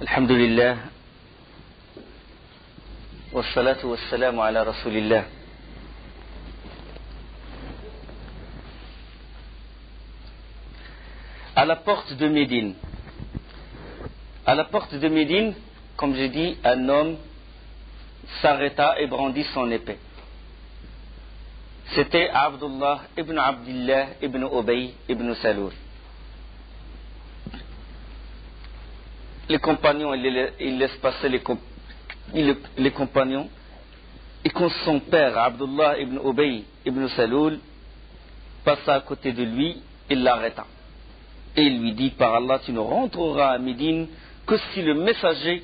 الحمد لله والصلاة والسلام على رسول الله. À la porte de Médine. À la porte de Médine, comme j'ai dit, un homme s'arrêta et brandit son épée. C'était Abdullah ibn Abdillah ibn Ubay ibn Saloul. Les compagnons, il laisse passer les compagnons, et quand son père, Abdullah ibn Ubay ibn Saloul, passa à côté de lui, il l'arrêta. Et il lui dit, par Allah, tu ne rentreras à Médine que si le messager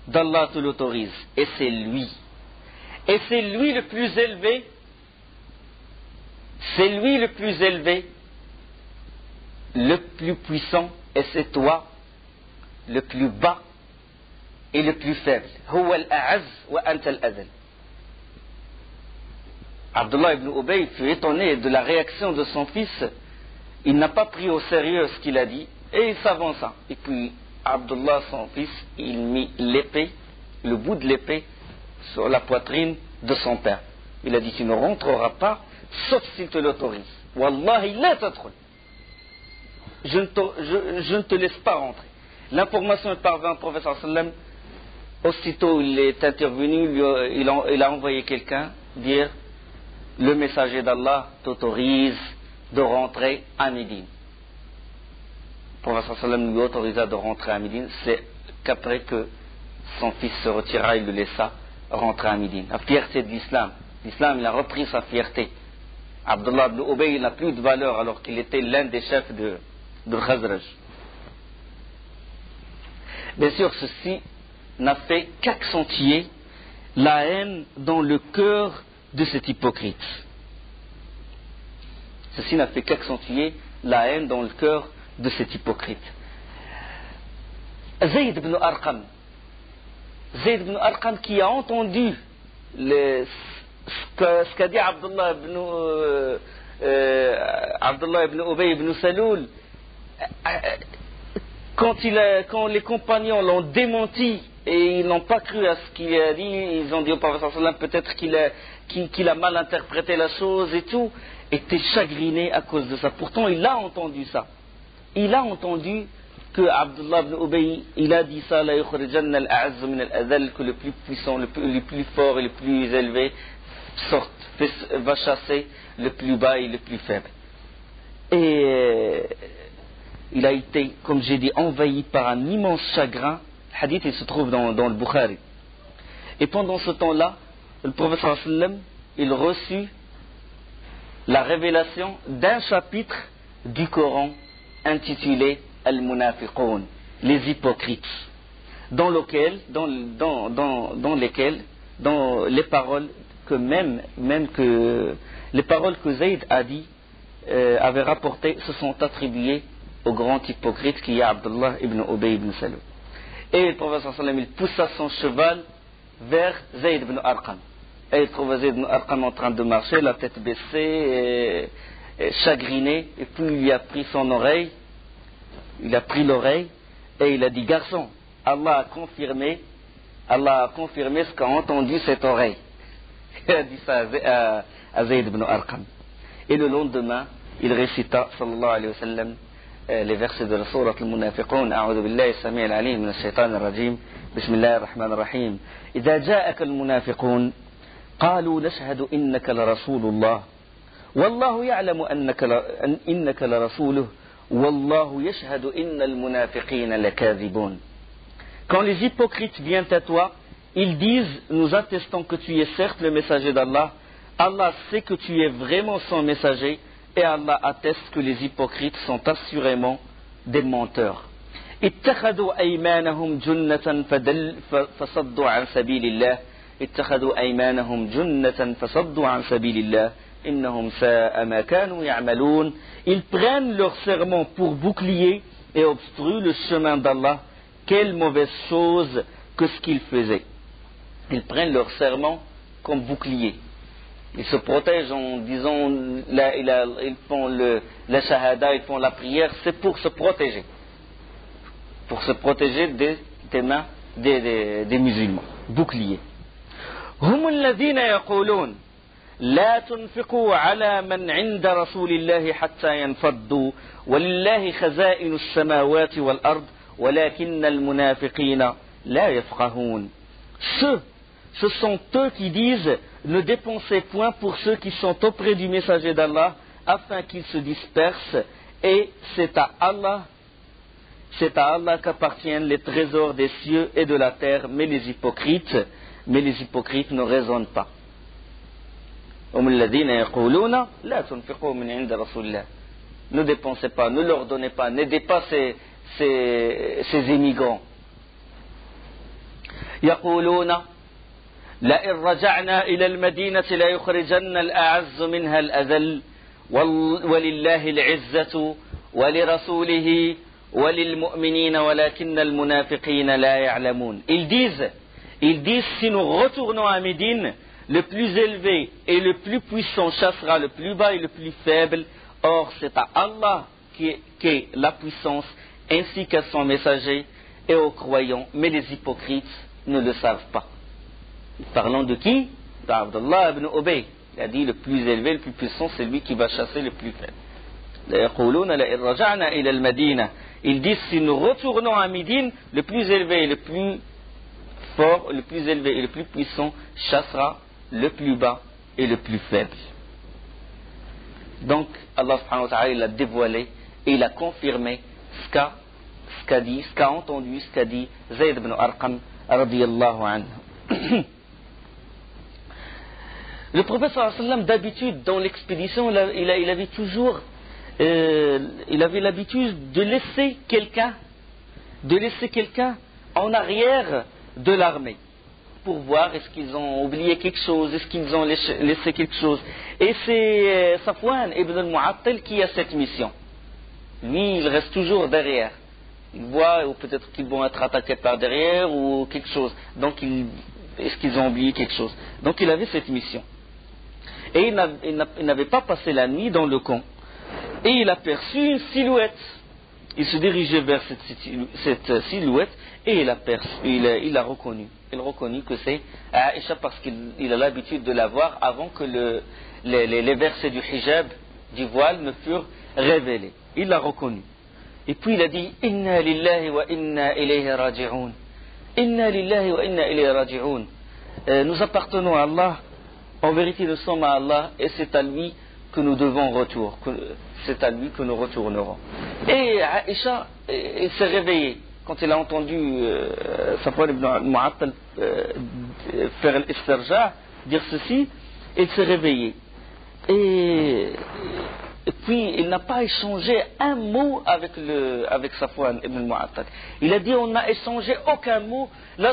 d'Allah te l'autorise. Et c'est lui. Et c'est lui le plus élevé. C'est lui le plus élevé, le plus puissant, et c'est toi le plus bas et le plus faible. Huwa al-a'az wa anta al-adl. Abdullah ibn Ubay fut étonné de la réaction de son fils. Il n'a pas pris au sérieux ce qu'il a dit et il s'avança. Et puis Abdullah, son fils, il mit l'épée, le bout de l'épée, sur la poitrine de son père. Il a dit, tu ne rentreras pas sauf s'il te l'autorise. Wallahi la tadkhul. Je ne te laisse pas rentrer. L'information est parvenue au prophète sallallahu alayhi wa sallam. Aussitôt il est intervenu, il a envoyé quelqu'un dire, le messager d'Allah t'autorise de rentrer à Médine. Le prophète sallallahu alayhi wa sallam lui autorisa de rentrer à Médine. C'est qu'après que son fils se retira, il le laissa rentrer à Médine. La fierté de l'islam. L'islam, il a repris sa fierté. Abdullah ibn Ubay n'a plus de valeur alors qu'il était l'un des chefs de Khazraj. Bien sûr, ceci n'a fait qu'accentuer la haine dans le cœur de cet hypocrite. Ceci n'a fait qu'accentuer la haine dans le cœur de cet hypocrite. Zayd ibn Arqam. Zayd ibn Arqam qui a entendu ce qu'a dit Abdullah ibn Ubay ibn Saloul, quand les compagnons l'ont démenti et ils n'ont pas cru à ce qu'il a dit, ils ont dit au prophète sallallahu alayhi wa sallam peut-être qu'il a mal interprété la chose et tout, était chagriné à cause de ça. Pourtant il a entendu ça. Il a entendu que Abdullah ibn Ubay, il a dit ça, la yukhrijanna al-a'azz min al-adhall, que le plus puissant, le plus fort et le plus élevé va chasser le plus bas et le plus faible. Et il a été, comme j'ai dit, envahi par un immense chagrin. Le hadith, il se trouve dans le Bukhari. Et pendant ce temps-là, le prophète sallallahu alayhi wa sallam, il reçut la révélation d'un chapitre du Coran intitulé Al-Munafiqun, les hypocrites, dans les paroles les paroles que Zayd a dit, avait rapporté, se sont attribuées au grand hypocrite qui est Abdullah ibn Ubay ibn Saloul. Et le prophète sallallahu alayhi wa sallam, il poussa son cheval vers Zayd ibn Arqam. Et il trouva Zayd ibn Arqam en train de marcher, la tête baissée, et chagriné, et puis il lui a pris son oreille, il a pris l'oreille, et il a dit, garçon, Allah a confirmé ce qu'a entendu cette oreille. Il a dit ça à Zayd ibn Arqam. Et le lendemain, il récita, sallallahu alayhi wa sallam, les versets de la sourate al-Munafiqun. A'udhu billahi as-sami' al-alim min ash-shaytan ar-rajim. Bismillahir rahmanir rahim. Idha ja'aka al-munafiqun qalu nashhadu innaka la rasulullah wallahu ya'lamu innaka la rasuluhu wallahu yashhadu innal munafiqina lakadhibun. Quand les hypocrites viennent à toi, ils disent, nous attestons que tu es certes le messager d'Allah. Allah sait que tu es vraiment son messager, et Allah atteste que les hypocrites sont assurément des menteurs. اتخذوا أيمانهم جنة فصدوا عن سبيل الله اتخذوا أيمانهم جنة فصدوا عن سبيل الله إنهم ساء ما كانوا يعملون. Ils prennent leur serment pour bouclier et obstruent le chemin d'Allah. Quelle mauvaise chose que ce qu'ils faisaient. Ils prennent leur serment comme bouclier. Ils se protègent en disant, ils font la shahada, ils font la prière, c'est pour se protéger. Pour se protéger des mains des musulmans. Bouclier. هم الذين يقولون لا تنفقوا على من عند رسول الله حتى ينفضوا ولله خزائن السماوات والأرض ولكن المنافقين لا يفقهون. Ce sont eux qui disent ne dépensez point pour ceux qui sont auprès du messager d'Allah afin qu'ils se dispersent et c'est à Allah qu'appartiennent les trésors des cieux et de la terre, mais les hypocrites ne raisonnent pas. Ne dépensez pas, ne leur donnez pas, n'aidez pas ces immigrants. يقولون لئن رجعنا إلى المدينة ليخرجن الأعز منها الأذل ولله العزة ولرسوله وللمؤمنين ولكن المنافقين لا يعلمون. Ils disent si nous retournons à Médine, le plus élevé et le plus puissant chassera le plus bas et le plus faible. Or c'est à Allah qu'est la puissance ainsi qu'à son messager et aux croyants, mais les hypocrites ne le savent pas. Parlant de qui? D'Abdullah ibn Ubay. Il a dit le plus élevé, le plus puissant, c'est lui qui va chasser le plus faible. Ils disent si nous retournons à Médine, le plus élevé et le plus fort, le plus élevé et le plus puissant chassera le plus bas et le plus faible. Donc Allah subhanahu wa ta'ala il a dévoilé et il a confirmé ce qu'a entendu, ce qu'a dit Zayd ibn Arqam radiyallahu anhu. Le prophète sallallahu alayhi wa sallam, d'habitude dans l'expédition il avait l'habitude de laisser quelqu'un en arrière de l'armée pour voir est-ce qu'ils ont oublié quelque chose, est-ce qu'ils ont laissé quelque chose. Et c'est Safwan ibn al-Mu'attal qui a cette mission. Lui, il reste toujours derrière. Il voit, ou peut-être qu'ils vont être attaqués par derrière ou quelque chose. Donc, est-ce qu'ils ont oublié quelque chose? Donc, il avait cette mission. Et il n'avait pas passé la nuit dans le camp. Et il aperçut une silhouette. Il se dirigeait vers cette silhouette et il l'a reconnu. Il reconnut que c'est Aïcha parce qu'il a l'habitude de la voir avant que les versets du hijab, du voile, ne furent révélés. Il l'a reconnu. Et puis il a dit Inna lillahi wa inna ilayhi raji'un. Inna lillahi wa inna ilayhi raji'un. Nous appartenons à Allah. En vérité, nous sommes à Allah et c'est à lui que nous devons retour. C'est à lui que nous retournerons. Et Aïcha s'est réveillée quand il a entendu Safwan ibn Mu'attal faire l'istirja, dire ceci. Il s'est réveillé. Et puis il n'a pas échangé un mot avec Safwan ibn Mu'attal. Il a dit on n'a échangé aucun mot. La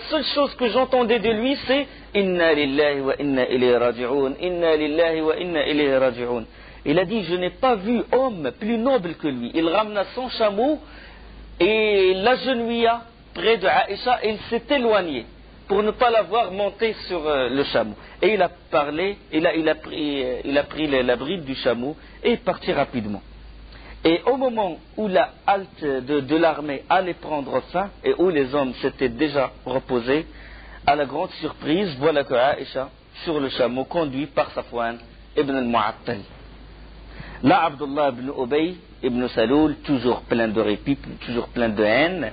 seule chose que j'entendais de lui c'est Inna lillahi wa inna ilayhi raji'un. Inna lillahi wa inna ilayhi raji'un. Il a dit je n'ai pas vu homme plus noble que lui. Il ramena son chameau et l'agenouilla près de Aïcha et il s'est éloigné pour ne pas la voir monter sur le chameau. Et il a parlé, il a pris la bride du chameau et est parti rapidement. Et au moment où la halte de l'armée allait prendre fin et où les hommes s'étaient déjà reposés, à la grande surprise, voilà que Aïcha, sur le chameau, conduit par Safwan ibn al-Mu'attal. Là, Abdullah ibn Ubay ibn Saloul, toujours plein de répit, toujours plein de haine,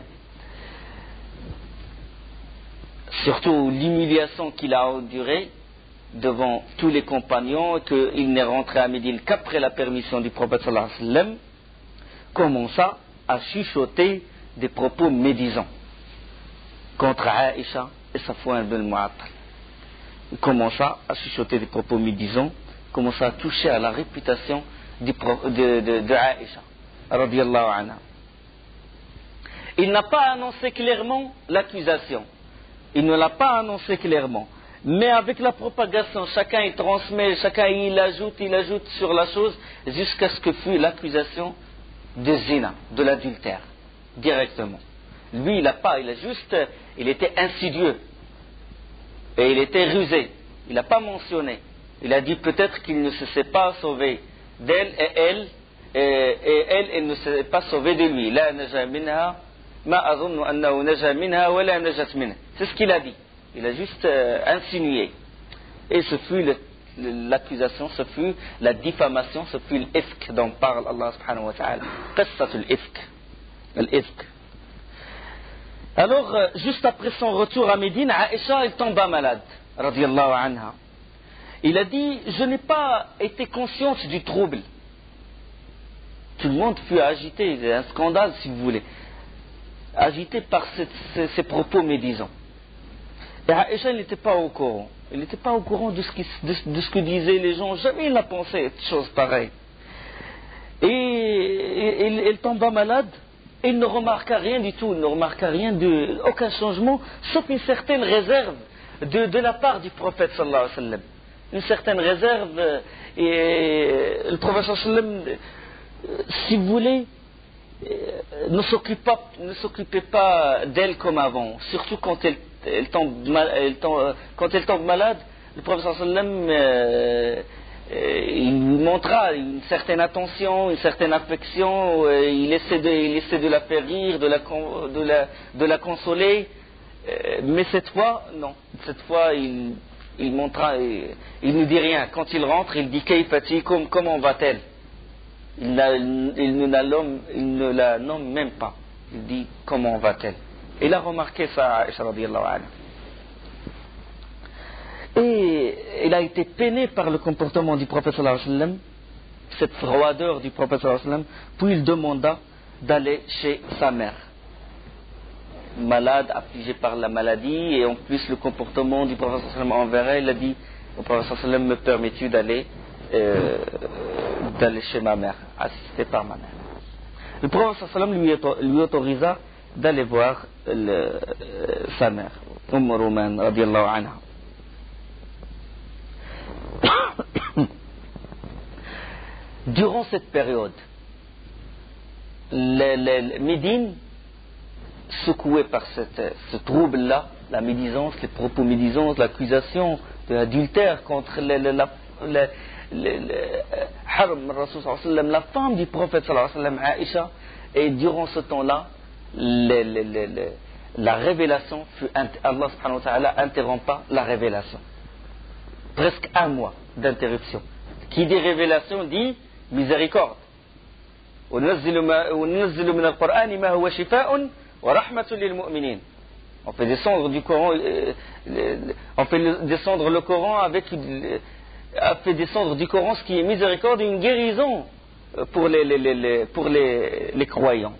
surtout l'humiliation qu'il a endurée devant tous les compagnons, qu'il n'est rentré à Médine qu'après la permission du prophète sallallahu alayhi wa sallam, commença à chuchoter des propos médisants contre Aïcha et Safwan ibn al-Mu'attal. Il commença à chuchoter des propos médisants, commença à toucher à la réputation de Aïcha radiyallahu anha. Il n'a pas annoncé clairement l'accusation. Il ne l'a pas annoncé clairement. Mais avec la propagation, chacun il transmet, chacun il ajoute sur la chose, jusqu'à ce que fût l'accusation de zina, de l'adultère, directement. Lui, il était insidieux. Et il était rusé. Il n'a pas mentionné. Il a dit peut-être qu'il ne se s'est pas sauvé d'elle et elle ne s'est pas sauvée de lui. La naja minha ما أظن أنه نجا منها ولا نجت منه. C'est ce qu'il a dit. Il a juste insinué. Et ce fut l'accusation, ce fut la diffamation, ce fut l'ifk dont parle Allah subhanahu wa ta'ala. Qissatul ifk. L'ifk. Alors, juste après son retour à Médine, Aïcha, elle tomba malade, radiyallahu anha. Il a dit, je n'ai pas été consciente du trouble. Tout le monde fut agité, c'est un scandale si vous voulez, agité par ces propos médisants. Et Aïcha, il n'était pas au courant. Il n'était pas au courant de ce que disaient les gens. Jamais il n'a pensé de choses pareilles. Et elle tomba malade. Il ne remarqua rien du tout, il ne remarqua aucun changement, sauf une certaine réserve de la part du prophète sallallahu alayhi wa sallam. Une certaine réserve, et le prophète sallallahu alayhi wa sallam, si vous voulez, ne s'occupait pas d'elle comme avant, surtout quand elle tombe malade. Le prophète sallallahu alayhi wa sallam, il montra une certaine attention, une certaine affection, il essaie de la faire rire, de la consoler, mais cette fois, non. Cette fois, il ne dit rien. Quand il rentre, il dit Kayfatikum, comment va-t-elle? Il ne la nomme même pas. Il dit comment va-t-elle? Il a remarqué ça, Aïcha radiyallahu anha. Et il a été peiné par le comportement du prophète sallallahu alayhi wa sallam, cette froideur du prophète sallallahu alayhi wa sallam, puis il demanda d'aller chez sa mère. Malade, affligé par la maladie, et en plus le comportement du prophète sallallahu alayhi wa sallam envers elle, il a dit au prophète sallallahu alayhi wa sallam, me permets-tu d'aller chez ma mère, assisté par ma mère. Le prophète sallallahu alayhi wa sallam lui autorisa d'aller voir sa mère, Rouman radiyallahu anha. Durant cette période, Médine, secouée par ce trouble-là, la médisance, les propos médisants, l'accusation de l'adultère contre Haram Rasul sallallahu alayhi wa sallam, la femme du prophète sallallahu alayhi wa sallam, Aïcha, et durant ce temps-là, la révélation Allah subhanahu wa ta'ala interrompa la révélation. Presque un mois d'interruption. Qui dit révélation dit miséricorde. On fait descendre du Coran, on fait descendre le Coran a fait descendre du Coran ce qui est miséricorde et une guérison pour les croyants.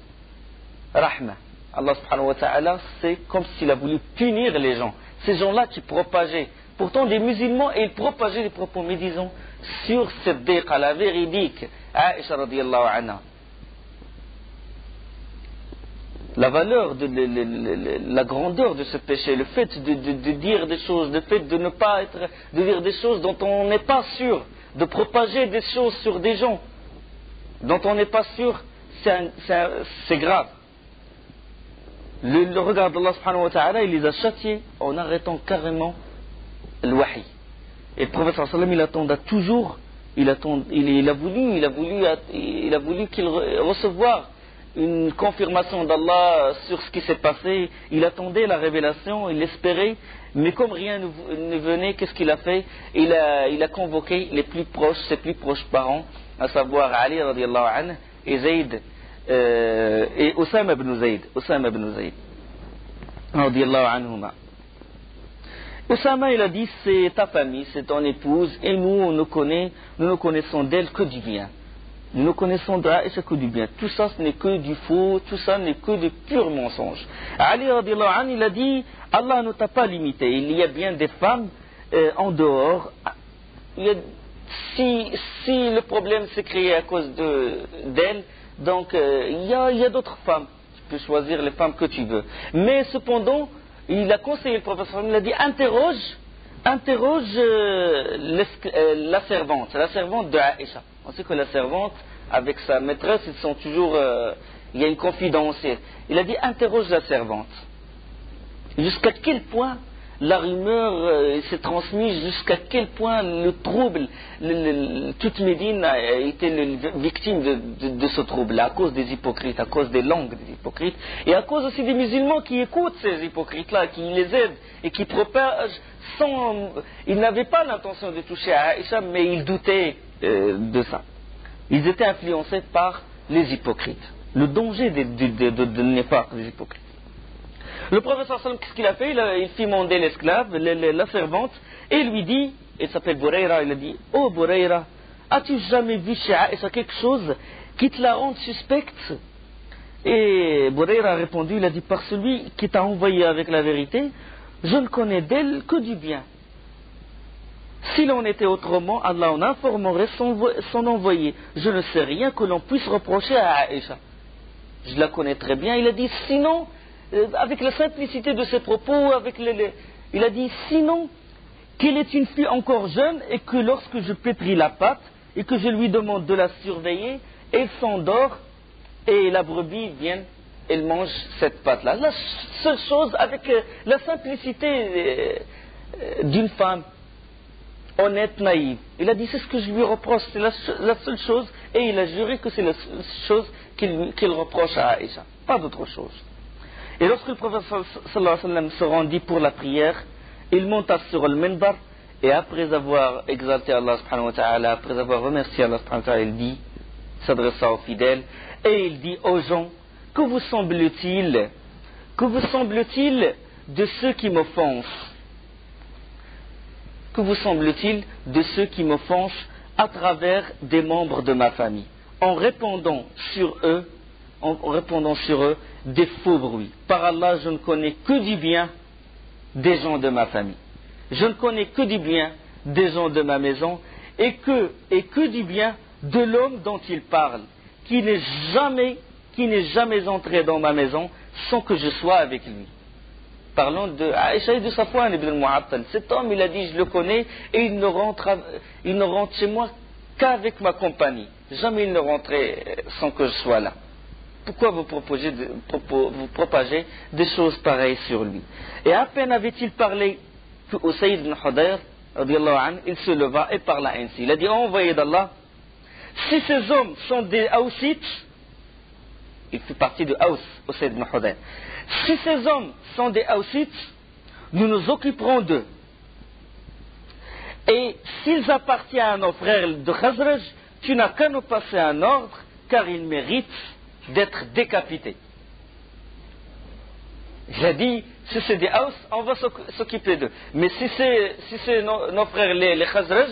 Rahma. Allah subhanahu wa ta'ala, c'est comme s'il a voulu punir les gens. Ces gens-là qui propageaient, pourtant des musulmans, et ils propageaient des propos médisants sur Siddiqa, la véridique, Aïcha radiyallahu anha. La valeur, la grandeur de ce péché, le fait de dire des choses, le fait de ne pas de dire des choses dont on n'est pas sûr, de propager des choses sur des gens dont on n'est pas sûr, c'est grave. Le regard d'Allah subhanahu wa ta'ala, il les a châtiés en arrêtant carrément le wahi. Et le prophète sallallahu alayhi wa sallam, il attendait toujours, il a voulu qu'il recevoir une confirmation d'Allah sur ce qui s'est passé. Il attendait la révélation, il l'espérait, mais comme rien ne venait, qu'est-ce qu'il a fait? Il a convoqué les plus proches, ses plus proches parents, à savoir Ali radiyallahu anhu et Zayd et Osama ibn Zayd radiyallahu anhuma. Osama, il a dit, c'est ta famille, c'est ton épouse, et nous ne connaissons d'elle que du bien. Nous ne connaissons d'Aïcha que du bien. Tout ça, ce n'est que du faux, tout ça n'est que de purs mensonges. Ali radiyallahu anhu, il a dit, Allah ne t'a pas limité. Il y a bien des femmes en dehors. Si le problème s'est créé à cause d'elle, donc il y a d'autres femmes. Tu peux choisir les femmes que tu veux. Mais cependant, il a conseillé le professeur, il a dit, interroge la servante de Aïcha. On sait que la servante, avec sa maîtresse, ils sont toujours, il y a une confidence. Il a dit, interroge la servante. Jusqu'à quel point la rumeur s'est transmise jusqu'à quel point le trouble, toute Médine a été victime de ce trouble, à cause des hypocrites, à cause des langues des hypocrites, et à cause aussi des musulmans qui écoutent ces hypocrites-là, qui les aident et qui propagent sans... Ils n'avaient pas l'intention de toucher à Aïcha, mais ils doutaient de ça. Ils étaient influencés par les hypocrites. Le danger de nifaq des hypocrites. Le prophète sallam, qu'est-ce qu'il a fait? Il fit mander l'esclave, la servante, et il lui dit, il s'appelle Bourayra, il a dit, oh Bourayra, as-tu jamais vu chez Aïcha quelque chose qui te la rende suspecte? Et Bourayra a répondu, il a dit, par celui qui t'a envoyé avec la vérité, je ne connais d'elle que du bien. S'il en était autrement, Allah en informerait son envoyé. Je ne sais rien que l'on puisse reprocher à Aïcha. Je la connais très bien. Il a dit, sinon, avec la simplicité de ses propos, il a dit, sinon, qu'elle est une fille encore jeune et que lorsque je pétris la pâte et que je lui demande de la surveiller, elle s'endort et la brebis vient, elle mange cette pâte-là. La seule chose, avec la simplicité d'une femme honnête, naïve. Il a dit, c'est ce que je lui reproche, c'est la seule chose, et il a juré que c'est la seule chose qu'il reproche à Aïcha, pas d'autre chose. Et lorsque le prophète sallallahu alayhi wa sallam se rendit pour la prière, il monta sur le minbar, et après avoir exalté Allah subhanahu wa ta'ala, après avoir remercié Allah subhanahu wa ta'ala, il dit, s'adressant aux fidèles, et il dit aux gens, que vous semble-t-il de ceux qui m'offensent? Que vous semble-t-il de ceux qui m'offensent à travers des membres de ma famille, en répandant sur eux des faux bruits? Par Allah, je ne connais que du bien des gens de ma famille. Je ne connais que du bien des gens de ma maison et que du bien de l'homme dont il parle, qui n'est jamais entré dans ma maison sans que je sois avec lui. Parlons de Aïcha et de Safwan ibn al-Mu'attal. Cet homme, il a dit, je le connais, et il ne rentre chez moi qu'avec ma compagnie. Jamais il ne rentrait sans que je sois là. Pourquoi vous propagez des choses pareilles sur lui? Et à peine avait-il parlé que Usayd ibn Hudayr, il se leva et parla ainsi. Il a dit, envoyé d'Allah, si ces hommes sont des Aussites, il fait partie de Aus, Usayd ibn Hudayr. Si ces hommes sont des Aussites, nous nous occuperons d'eux. Et s'ils appartiennent à nos frères de Khazraj, tu n'as qu'à nous passer un ordre, car ils méritent d'être décapités. J'ai dit, si c'est des Aus, on va s'occuper d'eux. Mais si c'est nos frères les Khazraj,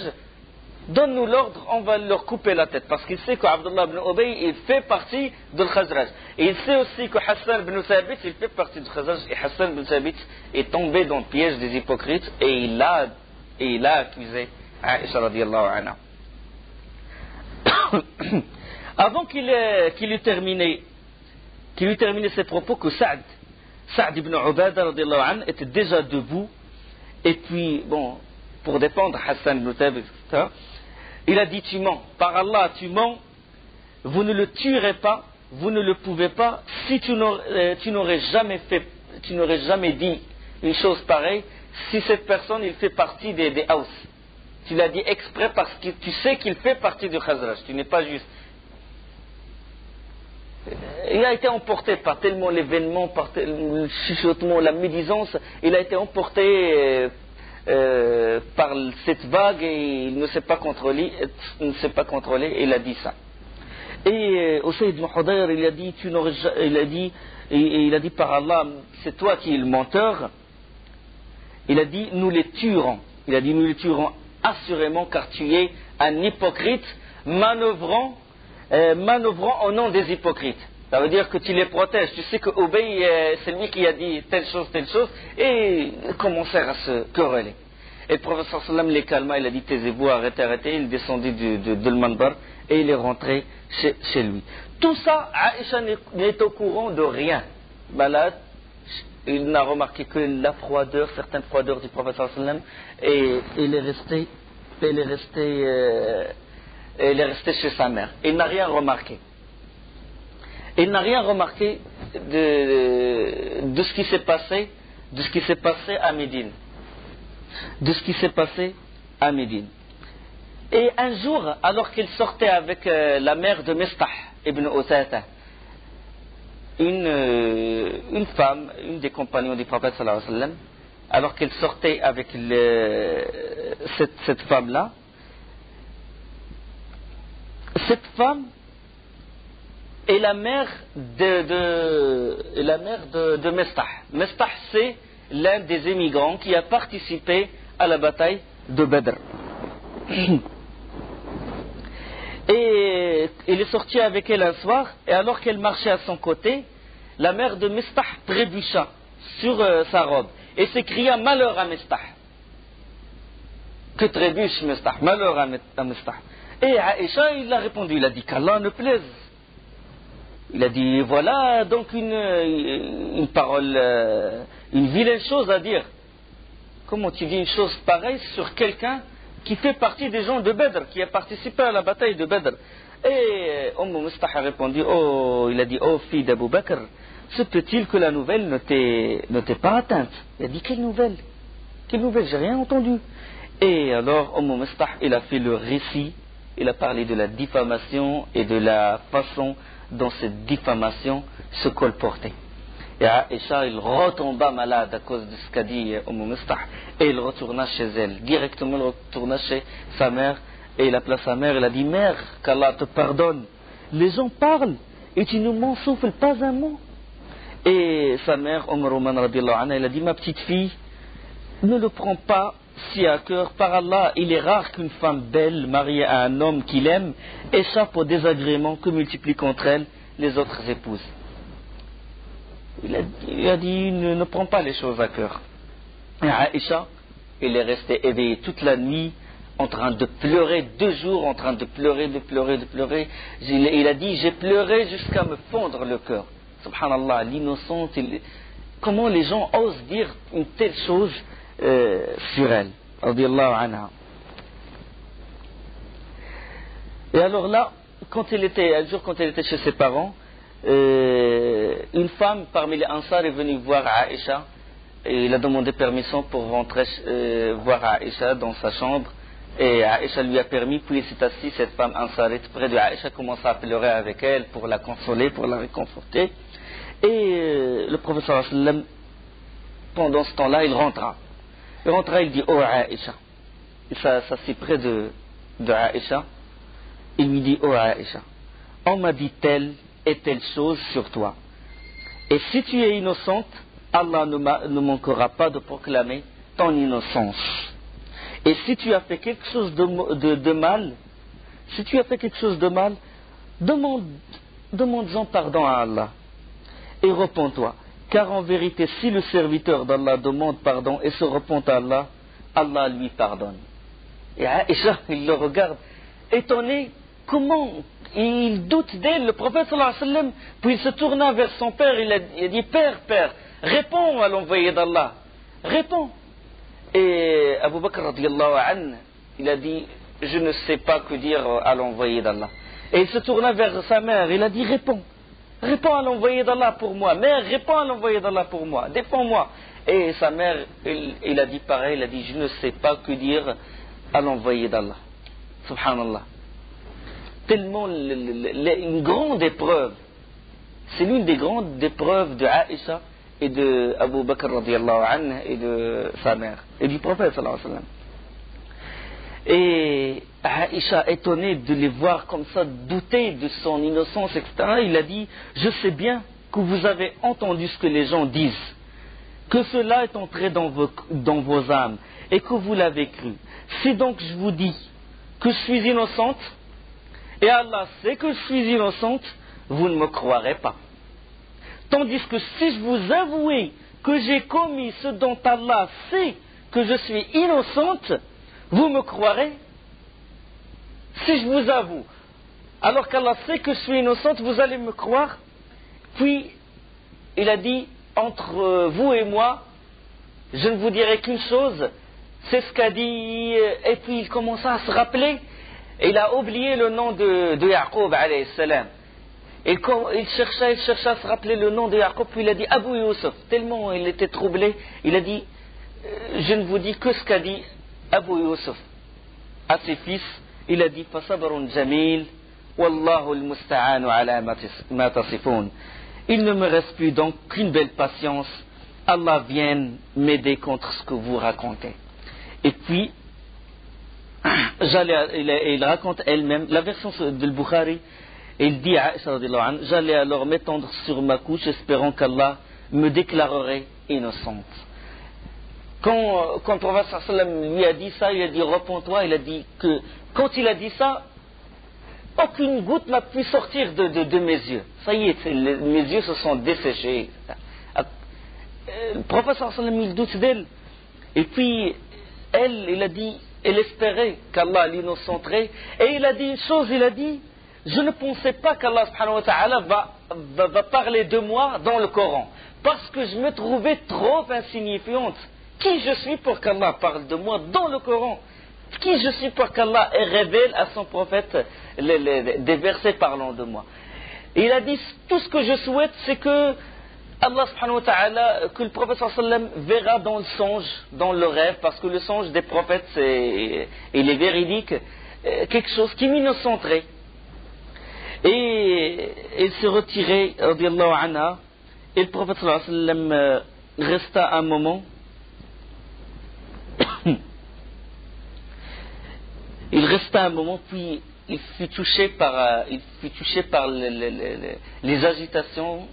donne-nous l'ordre, on va leur couper la tête. Parce qu'il sait qu'Abdullah ibn Ubay, il fait partie de Khazraj. Et il sait aussi que Hassan ibn Thabit, il fait partie de Khazraj. Et Hassan ibn Thabit est tombé dans le piège des hypocrites et il a accusé Aïcha radiyallahu anha. Avant qu'il eût terminé ses propos, que Saad ibn Ubada radiyallahu anhu était déjà debout. Et puis, bon, pour défendre Hassan ibn Thabit, etc., il a dit, tu mens, par Allah tu mens, vous ne le tuerez pas, vous ne le pouvez pas, si tu n'aurais jamais dit une chose pareille, si cette personne il fait partie des Aus. Tu l'as dit exprès parce que tu sais qu'il fait partie du Khazraj, tu n'es pas juste. Il a été emporté par tellement l'événement, par le chuchotement, la médisance, il a été emporté par cette vague et il ne s'est pas contrôlé, et il a dit ça. Et Usayd ibn Hudayr, il a dit par Allah, c'est toi qui es le menteur. Il a dit, nous les tuerons. Il a dit, nous les tuerons assurément, car tu es un hypocrite manœuvrant au nom des hypocrites. Ça veut dire que tu les protèges. Tu sais que Ubay, c'est lui qui a dit telle chose, et ils commencèrent à se quereller. Et le prophète sallam les calma, il a dit, taisez-vous, arrêtez. Il descendit de l'Manbar et il est rentré chez lui. Tout ça, Aïcha n'est au courant de rien. Malade, il n'a remarqué que la froideur, certaines froideurs du prophète sallam, et il est resté chez sa mère. Il n'a rien remarqué. Il n'a rien remarqué de ce qui s'est passé à Médine. de ce qui s'est passé à Médine. Et un jour, alors qu'il sortait avec la mère de Mistah ibn Uthatha, une femme, une des compagnons du prophète sallallahu alayhi wa sallam, alors qu'elle sortait avec cette femme-là, cette femme est la mère de Mistah. Mistah, c'est l'un des émigrants qui a participé à la bataille de Badr. Et il est sorti avec elle un soir, et alors qu'elle marchait à son côté, la mère de Mistah trébucha sur sa robe et s'écria: malheur à Mistah. Que trébuche Mistah, malheur à Mistah. Et Aïcha, il a répondu, il a dit qu'Allah ne plaise. Il a dit, voilà donc une parole, une vilaine chose à dire. Comment tu dis une chose pareille sur quelqu'un qui fait partie des gens de Badr, qui a participé à la bataille de Badr? Et Mistah a répondu, il a dit, fille d'Abu Bakr, se peut-il que la nouvelle ne t'ait pas atteinte? Il a dit, quelle nouvelle? Quelle nouvelle? J'ai rien entendu. Et alors Mistah, il a fait le récit, il a parlé de la diffamation et de la façon dont cette diffamation se colportait. Et Aïcha, il retomba malade à cause de ce qu'a dit Mistah, et il retourna chez elle. Directement, il retourna chez sa mère, et il appela sa mère, il a dit: mère, qu'Allah te pardonne, les gens parlent, et tu ne m'en souffles pas un mot. Et sa mère, Roman radiallahu anha, elle a dit: ma petite fille, ne le prends pas si à cœur, par Allah, il est rare qu'une femme belle, mariée à un homme qu'il aime, échappe aux désagréments que multiplient contre elle les autres épouses. Il a dit: ne prends pas les choses à cœur. Et Aïcha, il est resté éveillé toute la nuit, en train de pleurer, 2 jours, en train de pleurer. Il a dit: j'ai pleuré jusqu'à me fondre le cœur. Subhanallah, l'innocente, comment les gens osent dire une telle chose sur elle, radiyallahu anha. Et alors là, un jour quand elle était chez ses parents, une femme parmi les Ansar est venue voir Aïcha, et il a demandé permission pour rentrer voir Aïcha dans sa chambre, et Aïcha lui a permis, puis il s'est assis, cette femme Ansarite près de Aïcha, commença à pleurer avec elle pour la consoler, pour la réconforter, et le prophète sallallahu alayhi wa sallam, pendant ce temps-là, il rentra, il dit: oh Aïcha, il s'assit près de Aïcha, il lui dit: oh Aïcha, on m'a dit telle et telle chose sur toi, et si tu es innocente, Allah ne manquera pas de proclamer ton innocence. Et si tu as fait quelque chose de mal, demande-en pardon à Allah et repens-toi. Car en vérité, si le serviteur d'Allah demande pardon et se repent à Allah, Allah lui pardonne. Et Aïcha, il le regarde, étonné, comment il doute d'elle, le prophète sallallahu alayhi wa sallam, puis il se tourna vers son père, il a dit: Père, réponds à l'envoyé d'Allah, réponds. Et Abu Bakr radiallahu anhu, il a dit: je ne sais pas que dire à l'envoyé d'Allah. Et il se tourna vers sa mère, il a dit: réponds à l'envoyé d'Allah pour moi, mère, réponds à l'envoyé d'Allah pour moi, défends-moi. Et sa mère, il a dit pareil, il a dit: je ne sais pas que dire à l'envoyé d'Allah. Subhanallah. Tellement une grande épreuve, c'est l'une des grandes épreuves de Aïcha et de Abu Bakr radiallahu anhu et de sa mère et du prophète sallallahu alayhi wa sallam. Et Aïcha, étonnée de les voir comme ça, douter de son innocence, etc., il a dit: je sais bien que vous avez entendu ce que les gens disent, que cela est entré dans vos âmes et que vous l'avez cru. Si donc je vous dis que je suis innocente, et Allah sait que je suis innocente, vous ne me croirez pas. Tandis que si je vous avouais que j'ai commis ce dont Allah sait que je suis innocente, vous me croirez? Si je vous avoue, alors qu'Allah sait que je suis innocente, vous allez me croire? Puis, il a dit: entre vous et moi, je ne vous dirai qu'une chose, c'est ce qu'a dit, et puis il commença à se rappeler, et il a oublié le nom de Yaqub alayhi salam. Et quand il chercha à se rappeler le nom de Yaqub, puis il a dit Abu Yusuf, tellement il était troublé, il a dit: je ne vous dis que ce qu'a dit Abu Yusuf à ses fils. Il a dit Fasabrun jamil, wallahu al-musta'anu ala ma tasifun. Il ne me reste plus donc qu'une belle patience. Allah vienne m'aider contre ce que vous racontez. Et puis, il raconte elle-même, la version de Bukhari, il dit à Aïcha radiyallahu anha, j'allais alors m'étendre sur ma couche, espérant qu'Allah me déclarerait innocente. Quand le prophète sallallahu alayhi wa sallam lui a dit ça, il a dit repens-toi, il a dit que quand il a dit ça, aucune goutte n'a pu sortir de mes yeux. Ça y est, mes yeux se sont desséchés. Le prophète sallallahu alayhi wa sallam, il doute d'elle. Et puis, il a dit, elle espérait qu'Allah l'innocenterait. Et il a dit une chose, il a dit, je ne pensais pas qu'Allah subhanahu wa ta'ala va parler de moi dans le Coran. Parce que je me trouvais trop insignifiante. Qui je suis pour qu'Allah parle de moi dans le Coran? Qui je suis pour qu'Allah révèle à son prophète des versets parlant de moi? Et il a dit, tout ce que je souhaite, c'est que Allah subhanahu wa ta'ala, que le prophète sallallahu alayhi wa sallam verra dans le songe, dans le rêve, parce que le songe des prophètes, il est véridique, quelque chose qui m'innocenterait. Et il s'est retiré, radiyallahu anha, et le prophète sallallahu alayhi wa sallam resta un moment. Il resta un moment, puis il fut touché par les agitations.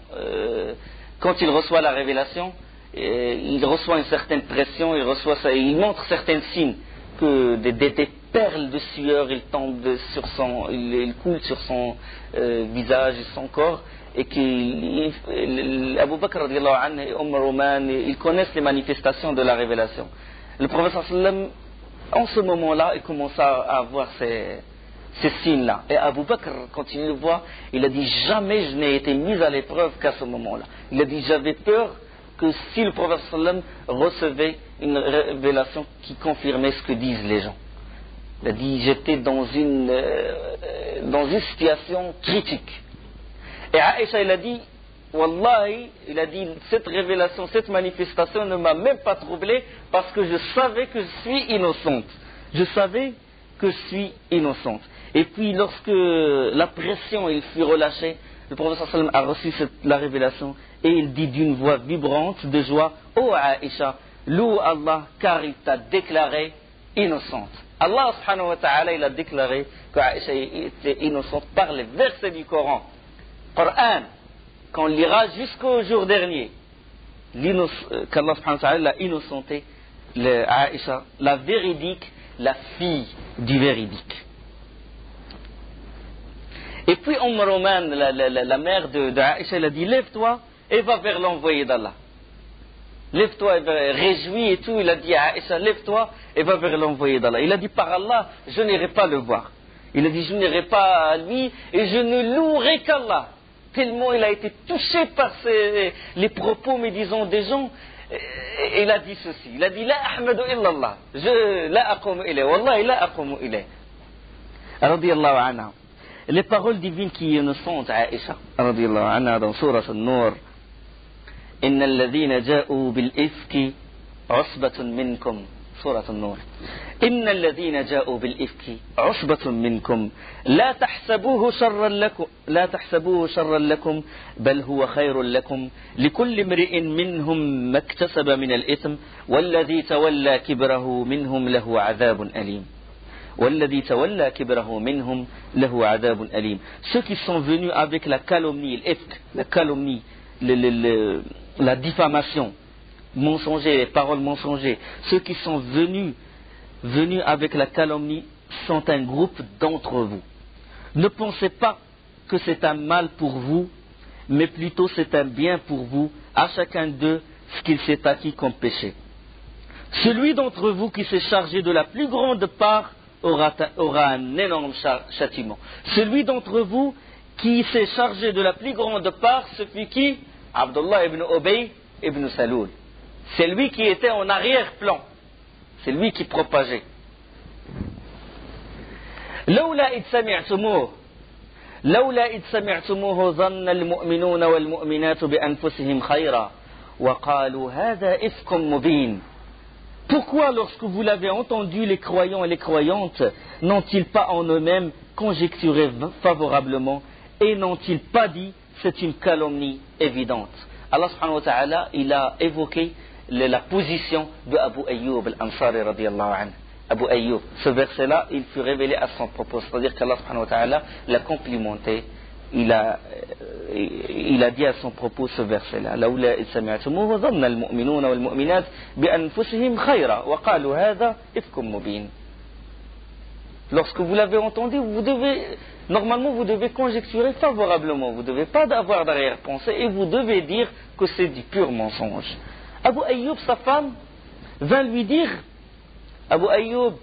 Quand il reçoit la révélation, il reçoit une certaine pression, il montre certains signes que des perles de sueur il coulent sur son visage et son corps, et qu'Abu Bakr radiyallahu anhu et Roman, ils connaissent les manifestations de la révélation. Le prophète sallallahu alayhi wa sallam, en ce moment-là, il commença à avoir ces signes-là. Et Abu Bakr, quand il le voit, il a dit jamais je n'ai été mis à l'épreuve qu'à ce moment-là. Il a dit j'avais peur que si le prophète sallam recevait une révélation qui confirmait ce que disent les gens. Il a dit j'étais dans une situation critique. Et Aïcha, il a dit Wallahi, il a dit cette révélation, cette manifestation ne m'a même pas troublé parce que je savais que je suis innocente. Je savais que je suis innocente. Et puis lorsque la pression il fut relâchée, le prophète sallallahu alayhi wa sallam a reçu la révélation et il dit d'une voix vibrante de joie: Oh Aïcha, loue Allah car il t'a déclarée innocente. Allah subhanahu wa ta'ala, il a déclaré qu'Aïcha était innocente par les versets du Coran. Coran, qu'on lira jusqu'au jour dernier, qu'Allah subhanahu wa ta'ala l'a innocentée, Aïcha, la véridique, la fille du véridique. Et puis Roman, la mère d'Aïcha, elle a dit lève-toi et va vers l'envoyé d'Allah. Lève-toi et réjouis et tout. Il a dit à Aïcha lève-toi et va vers l'envoyé d'Allah. Il a dit par Allah, je n'irai pas le voir. Il a dit je n'irai pas à lui et je ne louerai qu'Allah. Tellement il a été touché par les propos médisants des gens. Il a dit ceci, il a dit la ahmadu illallah, la aqumu ilayh, wallahi la aqumu ilayh. Radiyallahu anha. Les paroles divines qui innocentes à Aïcha, radiyallahu anha, dans Surah An-Nur: Inna alladhina ja'u bil ifki usbatun minkum. Surah An-Nur. Inna alladhina ja'u bil ifki usbatun minkum. La tahsabuhu sharran lakum, bal huwa khayrun lakum. Likulli imri'in minhum maktasaba min al-ithm, walladhi tawalla kibrahu minhum lahu 'adhabun alim. والذي تولى كبره منهم له عذاب أليم. Ceux qui sont venus avec la calomnie, la calomnie, la diffamation mensongère, les paroles mensongères, ceux qui sont venus avec la calomnie sont un groupe d'entre vous. Ne pensez pas que c'est un mal pour vous, mais plutôt c'est un bien pour vous, à chacun d'eux ce qu'il s'est acquis comme péché. Celui d'entre vous qui s'est chargé de la plus grande part aura un énorme châtiment. Celui d'entre vous qui s'est chargé de la plus grande part, ce fut qui? Abdullah ibn Ubay ibn Salul. C'est lui qui était en arrière-plan. C'est lui qui propageait. لولا إذ سمعتموه ظن المؤمنون والمؤمنات بأنفسهم خيرا وقالوا هذا إفك مبين Pourquoi, lorsque vous l'avez entendu, les croyants et les croyantes n'ont-ils pas en eux-mêmes conjecturé favorablement et n'ont-ils pas dit c'est une calomnie évidente? Allah subhanahu wa ta'ala, il a évoqué la position de Abu Ayyub al-Ansari radiyallahu anhu. Abu Ayyub, ce verset-là, il fut révélé à son propos, c'est-à-dire qu'Allah subhanahu wa ta'ala l'a complimenté. Il a dit à son propos ce verset-là. لولا إذ سمعتموه ظن المؤمنون والمؤمنات بأنفسهم خيرا وقالوا هذا إفك مبين. Lorsque vous l'avez entendu, normalement vous devez conjecturer favorablement. Vous ne devez pas avoir d'arrière-pensée et vous devez dire que c'est du pur mensonge. Abu Ayyub, sa femme, vint lui dire, Abu Ayyub,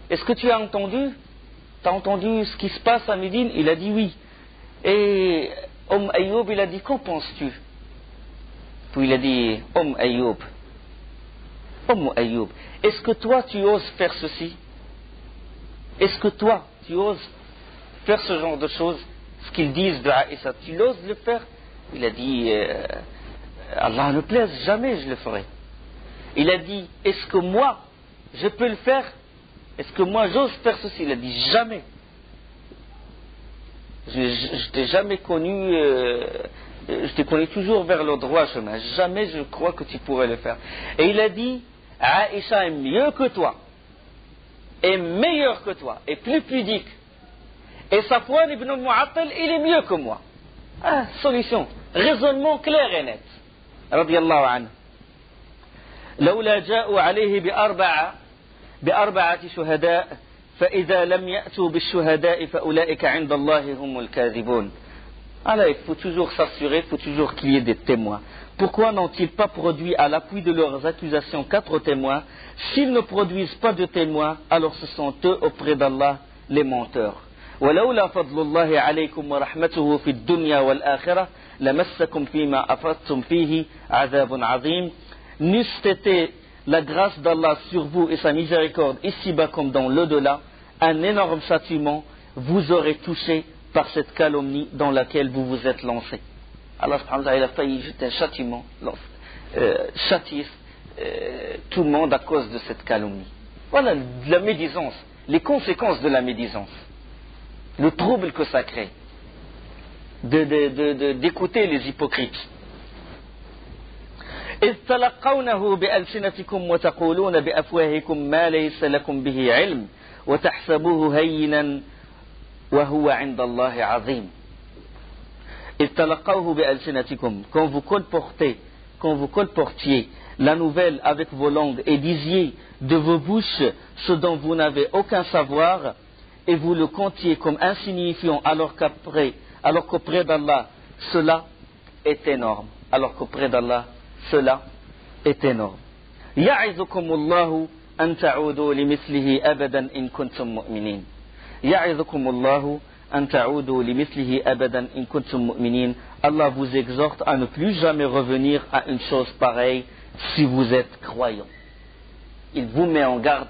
est-ce que tu as entendu? Tu as entendu ce qui se passe à Médine? Il a dit oui. Et Ayyub, il a dit, qu'en penses-tu? Puis il a dit, Ayyub, est-ce que toi tu oses faire ceci? Est-ce que toi tu oses faire ce genre de choses? Ce qu'ils disent de Aïcha, tu oses le faire? Il a dit, Allah ne plaise, jamais je le ferai. Il a dit, est-ce que moi je peux le faire? Est-ce que moi j'ose faire ceci? Il a dit, jamais. Je t'ai jamais connu, je t'ai connu toujours vers le droit chemin. Jamais je crois que tu pourrais le faire. Et il a dit, Aïcha est mieux que toi, est meilleur que toi, est plus pudique. Et Safwan ibn Mu'attal, il est mieux que moi. Ah, solution, raisonnement clair et net. Radiyallahu anhu. لولا جاءوا عليه بأربعة شهداء فإذا لم يأتوا بالشهداء فأولئك عند الله هم الكاذبون. Alors il faut toujours s'assurer, il faut toujours qu'il y ait des témoins. Pourquoi n'ont-ils pas produit à l'appui de leurs accusations 4 témoins? S'ils ne produisent pas de témoins, alors ce sont eux auprès d'Allah les menteurs. ولولا فضل الله عليكم ورحمته في الدنيا والآخرة لمسكم فيما أفضتم فيه عذاب عظيم. N'eût été la grâce d'Allah sur vous et sa miséricorde ici-bas comme dans l'au-delà, un énorme châtiment vous aurait touché par cette calomnie dans laquelle vous vous êtes lancé. Allah subhanahu wa ta'ala a failli jeter un châtiment, châtier tout le monde à cause de cette calomnie. Voilà la médisance, les conséquences de la médisance, le trouble que ça crée, d'écouter les hypocrites. إذ تلقونه بألسنتكم وتقولون بأفواهكم ما ليس لكم به علم وتحسبوه هينا وهو عند الله عظيم. إذ تلقوه بألسنتكم, quand vous colportiez la nouvelle avec vos langues et disiez de vos bouches ce dont vous n'avez aucun savoir et vous le comptiez comme insignifiant alors qu'auprès d'Allah cela est énorme. Alors qu'auprès d'Allah cela est énorme. يعظكم الله أن تعودوا لمثله أبدا إن كنتم مؤمنين. يعظكم الله أن تعودوا لمثله أبدا إن كنتم مؤمنين. Allah vous exhorte à ne plus jamais revenir à une chose pareille si vous êtes croyant. Il vous met en garde,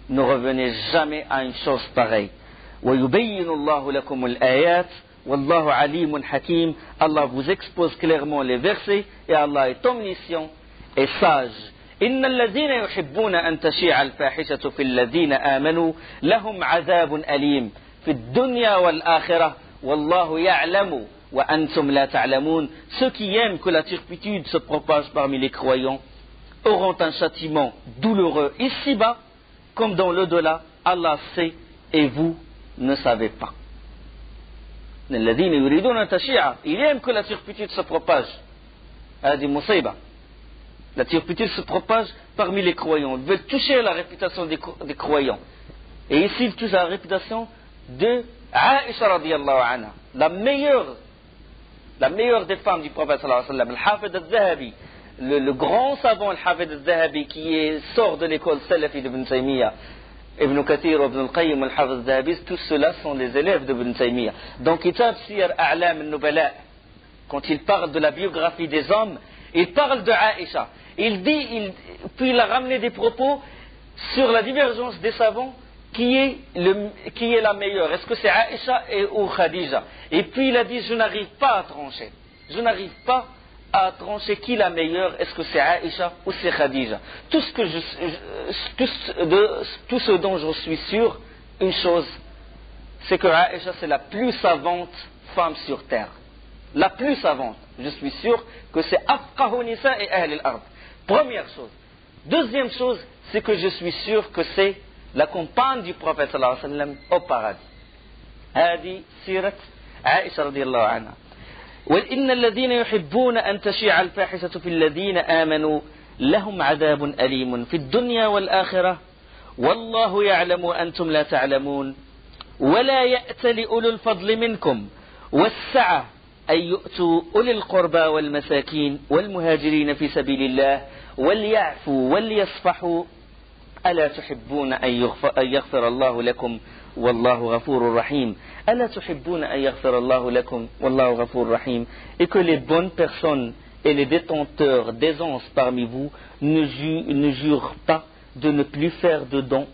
ne revenez jamais à une chose pareille. ويبين الله لكم الآيات Wallahu alimun hakim. Allah vous expose clairement les versets et Allah est omniscient et sage. إن الذين يحبون أن تشيع الفاحشة في الذين آمنوا لهم عذاب أليم في الدنيا والآخرة والله يعلم وأنتم لا تعلمون. Ceux qui aiment que la turpitude se propage parmi les croyants auront un châtiment douloureux ici-bas comme dans l'au-delà. Allah sait et vous ne savez pas. الذين يريدون أن تشيع, ils aiment que la turpitude se propage. هذه مصيبة. La turpitude se propage parmi les croyants. Ils veulent toucher la réputation des croyants. Et ici, ils touchent la réputation de Aïcha radiyallahu anha, la meilleure des femmes du prophète sallallahu alayhi wa sallam, al-Hafid al-Zahabi, le grand savant al-Hafid al-Zahabi qui sort de l'école salafi d'Ibn Taymiyyah. Ibn Kathir, Ibn al-Qayyim, al-Hafiz al-Zahabi, tous ceux-là sont les élèves d'Ibn Taymiyyah. Donc, Kitab Siyar A'lam al-Nubala, quand il parle de la biographie des hommes, il parle de Aïcha. Puis il a ramené des propos sur la divergence des savants, qui est la meilleure. Est-ce que c'est Aïcha ou Khadija? Et puis il a dit, je n'arrive pas à trancher. Je n'arrive pas à trancher qui est la meilleure, est-ce que c'est Aïcha ou c'est Khadija. Tout ce dont je suis sûr, une chose, c'est que Aïcha c'est la plus savante femme sur terre. La plus savante. Je suis sûr que c'est Afqahu Nisa et Ahl al-Ard. Première chose. Deuxième chose, c'est que je suis sûr que c'est la compagne du prophète sallallahu alayhi wa sallam au paradis. هذه سيرة عائشة رضي الله عنها. وإن الذين يحبون أن تشيع الفاحشة في الذين آمنوا لهم عذاب أليم في الدنيا والآخرة والله يعلم وأنتم لا تعلمون ولا يأتل أولو الفضل منكم والسعة أن يؤتوا أولي القربى والمساكين والمهاجرين في سبيل الله وليعفوا وليصفحوا ألا تحبون أن يغفر الله لكم والله غفور رحيم ألا تحبون أن يغفر الله لكم والله غفور رحيم. Et que les bonnes personnes et les détenteurs d'aisance parmi vous ne jurent pas de ne plus faire de dons,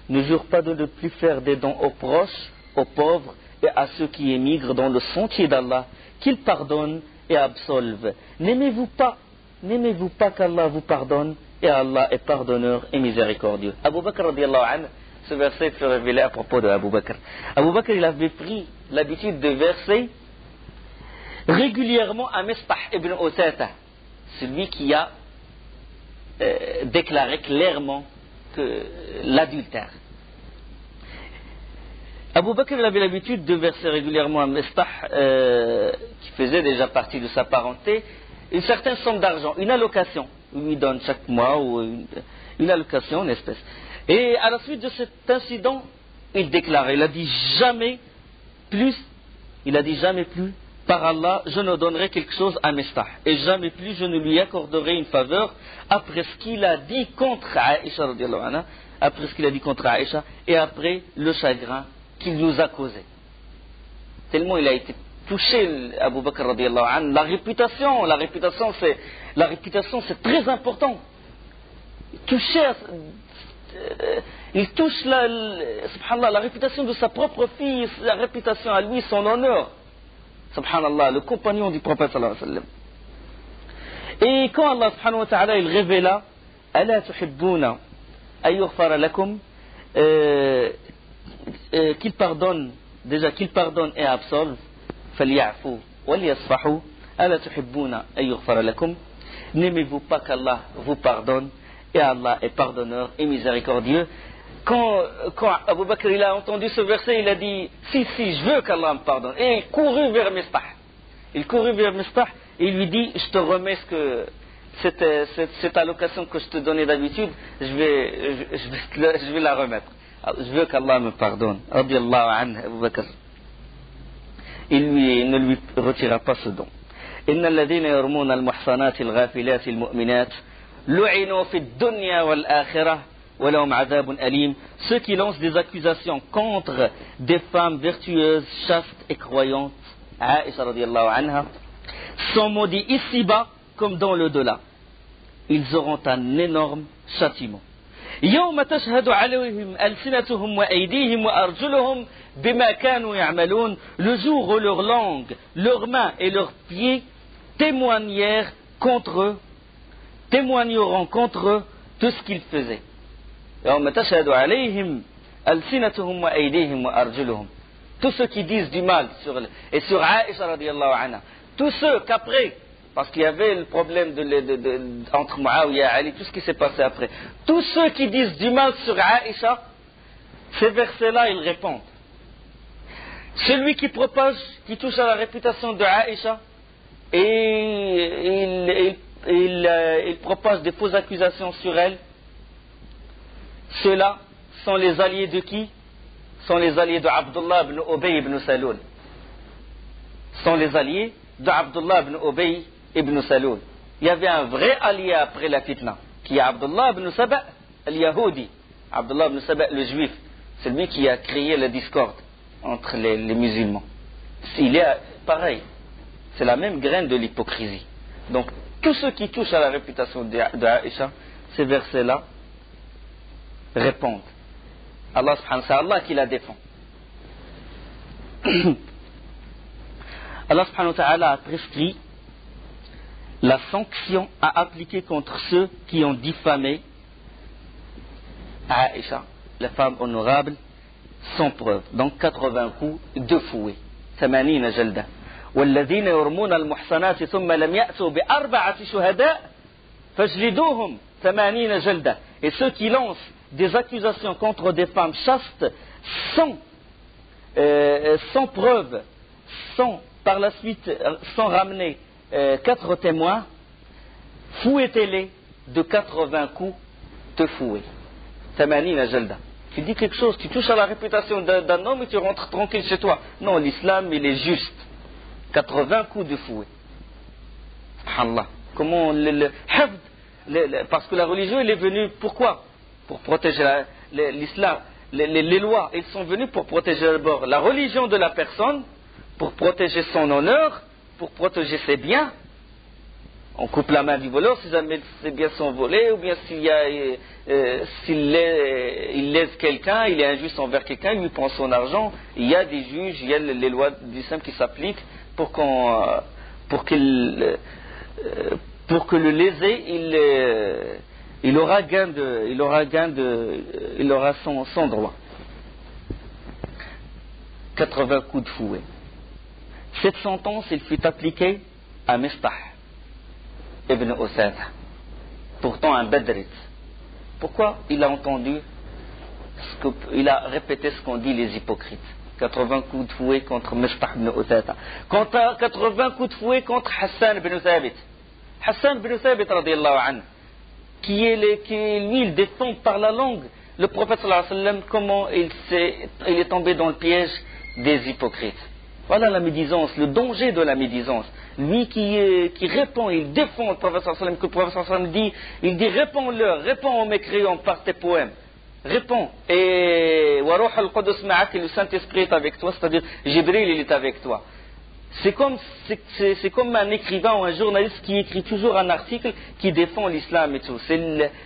ne jurent pas de ne plus faire des dons aux proches, aux pauvres et à ceux qui émigrent dans le sentier d'Allah, qu'il pardonne et absolve. N'aimez-vous pas qu'Allah vous pardonne, et Allah est pardonneur et miséricordieux. Abu Bakr radiallahu anhu, ce verset fut révélé à propos de Abu Bakr. Abu Bakr, il avait pris l'habitude de verser régulièrement à Mistah ibn Utata, celui qui a déclaré clairement que l'adultère. Abu Bakr avait l'habitude de verser régulièrement à Mistah, qui faisait déjà partie de sa parenté, une certaine somme d'argent, une allocation. Il lui donne chaque mois ou une allocation, une espèce. Et à la suite de cet incident, il déclare, il a dit jamais plus, par Allah, je ne donnerai quelque chose à Mistah. Et jamais plus, je ne lui accorderai une faveur après ce qu'il a dit contre Aïcha, et après le chagrin qu'il nous a causé. Tellement il a été touché, Abu Bakr radiallahu anhu. La réputation c'est très important. Il touche subhanallah, la réputation de sa propre fille, la réputation à lui, son honneur. Subhanallah, le compagnon du prophète sallallahu alayhi wa sallam. Et quand Allah subhanahu wa ta'ala il révéla ألا تحبون أن يغفر لكم, qu'il pardonne et absolve, فليعفوا وليصفحوا ألا تحبون أن يغفر لكم. N'aimez-vous pas qu'Allah vous pardonne, et Allah est pardonneur et miséricordieux. Quand Abu Bakr il a entendu ce verset, il a dit si je veux qu'Allah me pardonne, et il courut vers Mistah et il lui dit je te remets cette allocation que je te donnais d'habitude, je vais la remettre, je veux qu'Allah me pardonne. Radiallahu anhu, Abu Bakr, il ne lui retira pas ce don. إن الذين يرمون المحصنات الغافلات المؤمنات لعنوا في الدنيا والآخرة ولهم عذاب أليم. Ceux qui lancent des accusations contre des femmes vertueuses, chastes et croyantes, Aïcha radiallahu anha, sont maudits ici-bas comme dans l'au-delà. Ils auront un énorme châtiment. يوم تشهد عليهم ألسنتهم وأيديهم وأرجلهم بما كانوا يعملون. Le jour où leur langue, leurs mains et leurs pieds témoigneront contre eux tout ce qu'ils faisaient. يوم تشهد عليهم ألسنتهم وأيديهم وأرجلهم. Tous ceux qui disent du mal sur Aïcha radiallahu anha, tous ceux qu'après, parce qu'il y avait le problème entre Muawiyah et Ali, tout ce qui s'est passé après, tous ceux qui disent du mal sur Aïcha, ces versets-là ils répondent. Celui qui touche à la réputation de Aïcha et il propage des fausses accusations sur elle, ceux-là sont les alliés de qui? Sont les alliés de Abdullah ibn Ubay ibn Saloul. Sont les alliés de Abdullah ibn Ubay ibn Saloul. Il y avait un vrai allié après la fitna, qui est Abdullah ibn Saba al-Yahudi. Abdullah ibn Saba le juif, c'est lui qui a créé la discorde entre les musulmans. Il est pareil, c'est la même graine de l'hypocrisie. Donc tous ceux qui touchent à la réputation d'Aïcha, ces versets-là répondent. Allah subhanahu wa ta'ala, c'est Allah qui la défend. Allah subhanahu wa ta'ala a prescrit la sanction à appliquer contre ceux qui ont diffamé Aïcha, la femme honorable, sans preuve. Donc 80 coups de fouet. 80 جلدة. والذين يرمون المحصنات ثم لم يأتوا بأربعة شهداء فاجلدوهم 80 جلدة. Et ceux qui lancent des accusations contre des femmes chastes sans preuve, par la suite sans ramener 4 témoins, fouettez-les de 80 coups de fouet. 80 جلدة. Tu dis quelque chose, tu touches à la réputation d'un homme et tu rentres tranquille chez toi. Non, l'islam, il est juste. 80 coups de fouet. Subhanallah. Comment parce que la religion, elle est venue, pourquoi? Pour protéger l'islam. Les lois, elles sont venues pour protéger d'abord la religion de la personne, pour protéger son honneur, pour protéger ses biens. On coupe la main du voleur si jamais ses biens sont volés, ou bien s'il lèse quelqu'un, il est injuste envers quelqu'un, il lui prend son argent. Il y a des juges, il y a les lois du l'islam qui s'appliquent pour que le lésé il aura son droit. 80 coups de fouet. Cette sentence, il fut appliquée à Mistah ibn Usatha, pourtant un Badrit. Pourquoi? Il a entendu, il a répété ce qu'ont dit les hypocrites. 80 coups de fouet contre Mistah ibn Usatha. 80 coups de fouet contre Hassan ibn Thabit. Hassan ibn Thabit, radiyallahu anhu, qui lui, il défend par la langue le prophète sallallahu alayhi wa sallam, comment il est tombé dans le piège des hypocrites. Voilà la médisance, le danger de la médisance. Lui qui répond, il défend le prophète sallallahu alayhi wa sallam, que le prophète sallallahu alayhi wa sallam dit, il dit réponds aux mécréants par tes poèmes. Réponds. Et Waruh al-Qudus ma'ak, le Saint-Esprit est avec toi, c'est-à-dire Jibril, il est avec toi. C'est comme un écrivain ou un journaliste qui écrit toujours un article qui défend l'islam et tout.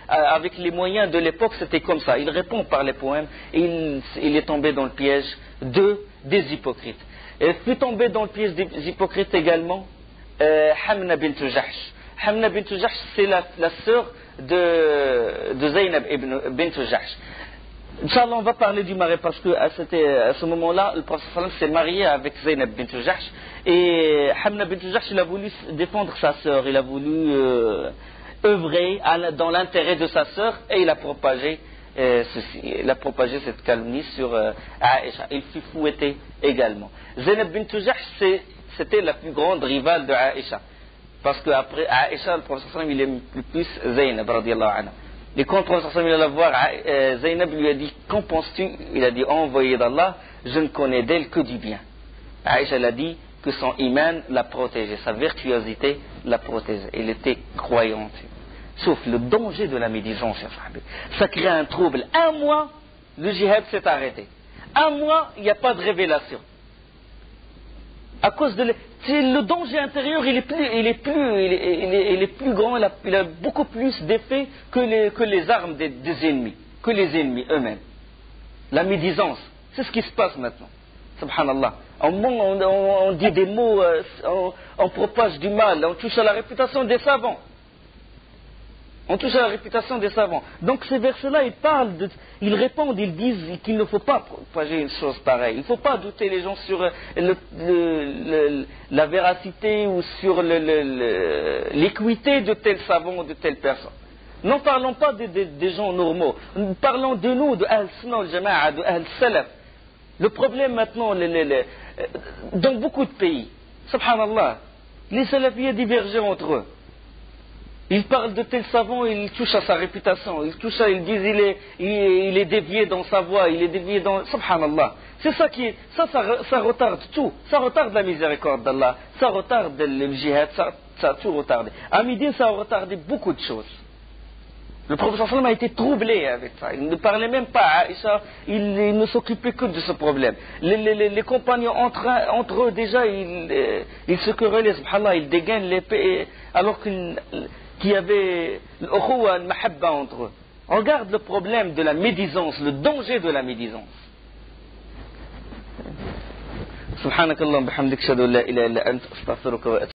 Avec les moyens de l'époque, c'était comme ça. Il répond par les poèmes et il est tombé dans le piège des hypocrites. Et fut tombé dans le piège des hypocrites également Hamna bint Jahsh. Hamna bint Jahsh, c'est la sœur de Zaynab bint Jahsh. Inch'Allah, on va parler du mariage parce que à ce moment-là, le prophète sallam s'est marié avec Zaynab bint Jahsh et Hamna bint Jahsh, il a voulu défendre sa sœur, il a voulu œuvrer dans l'intérêt de sa sœur et il a propagé cette calomnie sur Aïcha. Il fut fouetté également. Zaynab bint Jahsh, c'était la plus grande rivale de Aïcha parce qu'après Aïcha, le prophète sallam, il aime le plus Zaynab radiyallahu anha. Et quand le prophète sallam allait voir Zaynab, lui a dit, qu'en penses-tu? Il a dit, envoyé d'Allah, je ne connais d'elle que du bien. Aïcha a dit que son iman l'a protégée, sa virtuosité l'a protégée. Elle était croyante. Sauf le danger de la médisance, ça crée un trouble. Un mois, le djihad s'est arrêté. Un mois, il n'y a pas de révélation. À cause de le danger intérieur, il est plus grand, il a beaucoup plus d'effet que les armes des ennemis, que les ennemis eux-mêmes. La médisance, c'est ce qui se passe maintenant. Subhanallah. On dit des mots, on propage du mal, on touche à la réputation des savants. On touche à la réputation des savants. Donc ces versets-là, ils répondent, ils disent qu'il ne faut pas propager une chose pareille. Il ne faut pas douter les gens sur la véracité ou sur l'équité de tel savant ou de telle personne. Ne parlons pas des gens normaux. Parlons de nous, de Ahl-Sunnah al-Jama'a, de Ahl-Salaf. Le problème maintenant, dans beaucoup de pays, subhanallah, les salafiyés divergent entre eux. Ils parlent de tel savant, ils touchent à sa réputation, ils disent il est dévié dans sa voie, il est dévié dans... Subhanallah. C'est ça ça retarde tout. Ça retarde la miséricorde d'Allah, ça retarde le djihad, ça a tout retardé. À Médine, ça a retardé beaucoup de choses. Le prophète sallam a été troublé avec ça. Il ne parlait même pas à Aïcha, il ne s'occupait que de ce problème. Les compagnons entre eux déjà, ils se querellaient, subhanallah, ils dégainent l'épée, alors qu'il y avait l'ukhuwa al-mahabba entre eux. On regarde le problème de la médisance, le danger de la médisance. Subhanakallah bihamdik, shadu la ilaha illa ant, astaghfiruka wa